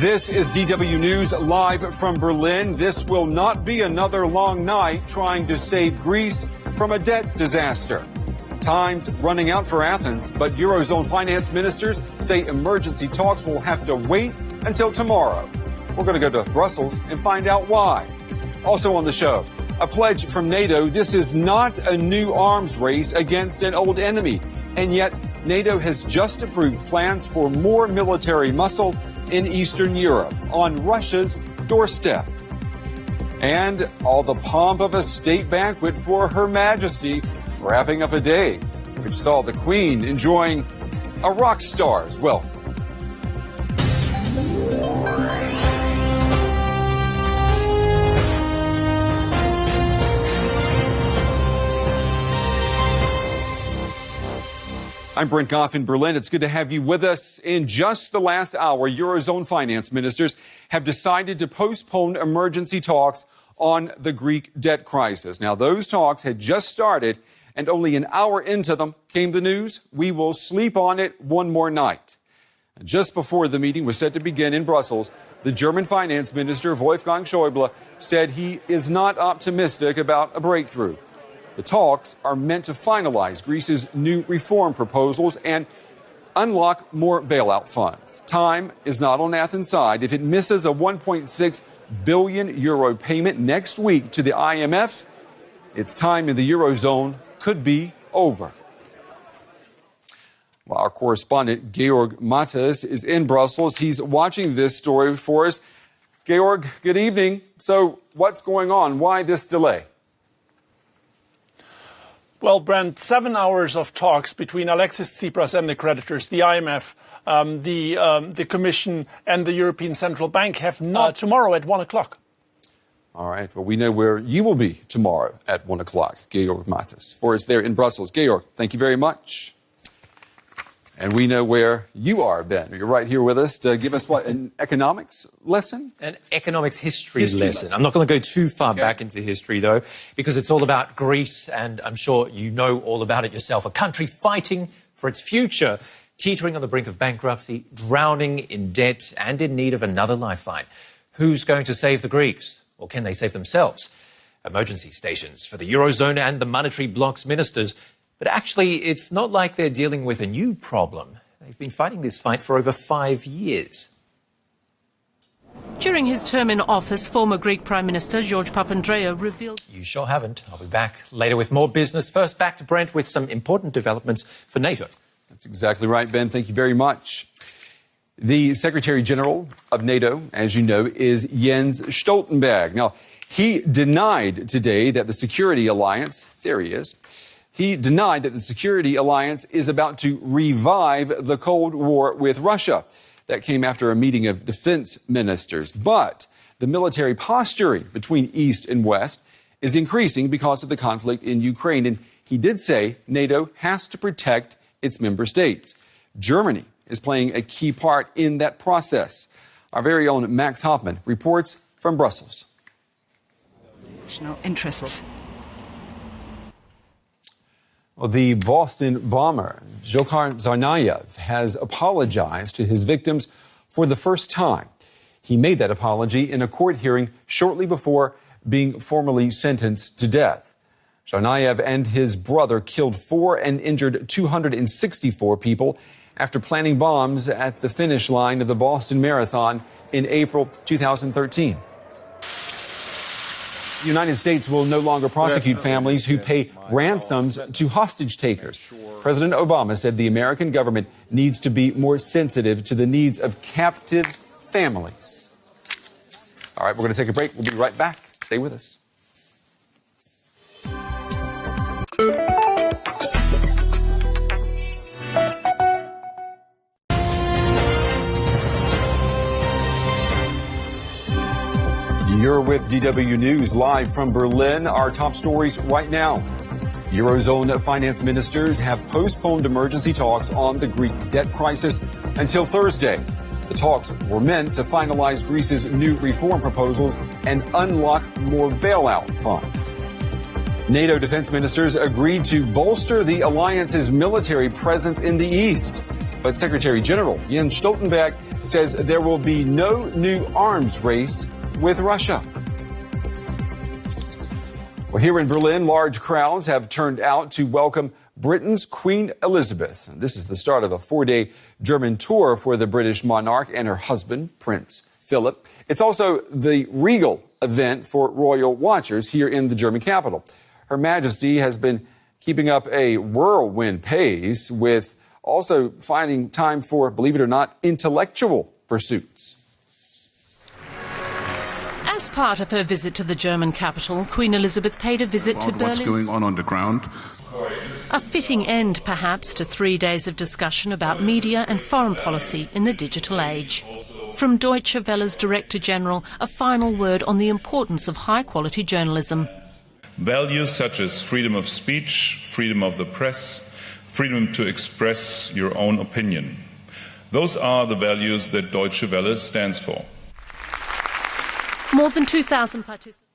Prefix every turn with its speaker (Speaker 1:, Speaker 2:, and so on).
Speaker 1: This is DW News live from Berlin. This will not be another long night trying to save Greece from a debt disaster. Time's running out for Athens, but Eurozone finance ministers say emergency talks will have to wait until tomorrow. We're going to go to Brussels and find out why. Also on the show, a pledge from NATO. This is not a new arms race against an old enemy. And yet, NATO has just approved plans for more military muscle in Eastern Europe on Russia's doorstep. And all the pomp of a state banquet for Her Majesty, wrapping up a day which saw the Queen enjoying a rock star's welcome. I'm Brent Goff in Berlin. It's good to have you with us. In just the last hour, Eurozone finance ministers have decided to postpone emergency talks on the Greek debt crisis. Now, those talks had just started, and only an hour into them came the news: we will sleep on it one more night. Just before the meeting was set to begin in Brussels, the German finance minister, Wolfgang Schäuble, said he is not optimistic about a breakthrough. The talks are meant to finalize Greece's new reform proposals and unlock more bailout funds. Time is not on Athens' side. If it misses a 1.6 billion euro payment next week to the IMF, its time in the Eurozone could be over. Well, our correspondent, Georg Mattes, is in Brussels. He's watching this story for us. Georg, good evening. So what's going on? Why this delay?
Speaker 2: Well, Brent, 7 hours of talks between Alexis Tsipras and the creditors, the IMF, the Commission and the European Central Bank have not tomorrow at 1 o'clock.
Speaker 1: All right. Well, we know where you will be tomorrow at 1 o'clock. Georg Mattes for us there in Brussels. Georg, thank you very much. And we know where you are, Ben. You're right here with us to give us what, an economics lesson?
Speaker 3: An economics history lesson. I'm not going to go too far back into history, though, because it's all about Greece, and I'm sure you know all about it yourself. A country fighting for its future, teetering on the brink of bankruptcy, drowning in debt, and in need of another lifeline. Who's going to save the Greeks? Or can they save themselves? Emergency stations for the Eurozone and the monetary bloc's ministers. But actually, it's not like they're dealing with a new problem. They've been fighting this fight for over 5 years.
Speaker 4: During his term in office, former Greek Prime Minister George Papandreou revealed...
Speaker 3: You sure haven't. I'll be back later with more business. First, back to Brent with some important developments for NATO.
Speaker 1: That's exactly right, Ben. Thank you very much. The Secretary General of NATO, as you know, is Jens Stoltenberg. Now, he denied today that the security alliance, there he is, he denied that the security alliance is about to revive the Cold War with Russia. That came after a meeting of defense ministers. But the military posturing between East and West is increasing because of the conflict in Ukraine. And he did say NATO has to protect its member states. Germany is playing a key part in that process. Our very own Max Hoffman reports from Brussels.
Speaker 5: National interests.
Speaker 1: Well, the Boston bomber, Dzhokhar Tsarnaev, has apologized to his victims for the first time. He made that apology in a court hearing shortly before being formally sentenced to death. Tsarnaev and his brother killed 4 and injured 264 people after planting bombs at the finish line of the Boston Marathon in April 2013. The United States will no longer prosecute families who pay ransoms to hostage takers. President Obama said the American government needs to be more sensitive to the needs of captive families. All right, we're going to take a break. We'll be right back. Stay with us. You're with DW News live from Berlin. Our top stories right now. Eurozone finance ministers have postponed emergency talks on the Greek debt crisis until Thursday. The talks were meant to finalize Greece's new reform proposals and unlock more bailout funds. NATO defense ministers agreed to bolster the alliance's military presence in the east. But Secretary General Jens Stoltenberg says there will be no new arms race with Russia. Well, here in Berlin, large crowds have turned out to welcome Britain's Queen Elizabeth. This is the start of a 4-day German tour for the British monarch and her husband, Prince Philip. It's also the regal event for royal watchers here in the German capital. Her Majesty has been keeping up a whirlwind pace with also finding time for, believe it or not, intellectual pursuits.
Speaker 4: As part of her visit to the German capital, Queen Elizabeth paid a visit to Berlin.
Speaker 6: What's going on the ground?
Speaker 4: A fitting end, perhaps, to 3 days of discussion about media and foreign policy in the digital age. From Deutsche Welle's Director General, a final word on the importance of high-quality journalism.
Speaker 7: Values such as freedom of speech, freedom of the press, freedom to express your own opinion. Those are the values that Deutsche Welle stands for.
Speaker 4: More than 2,000 participants.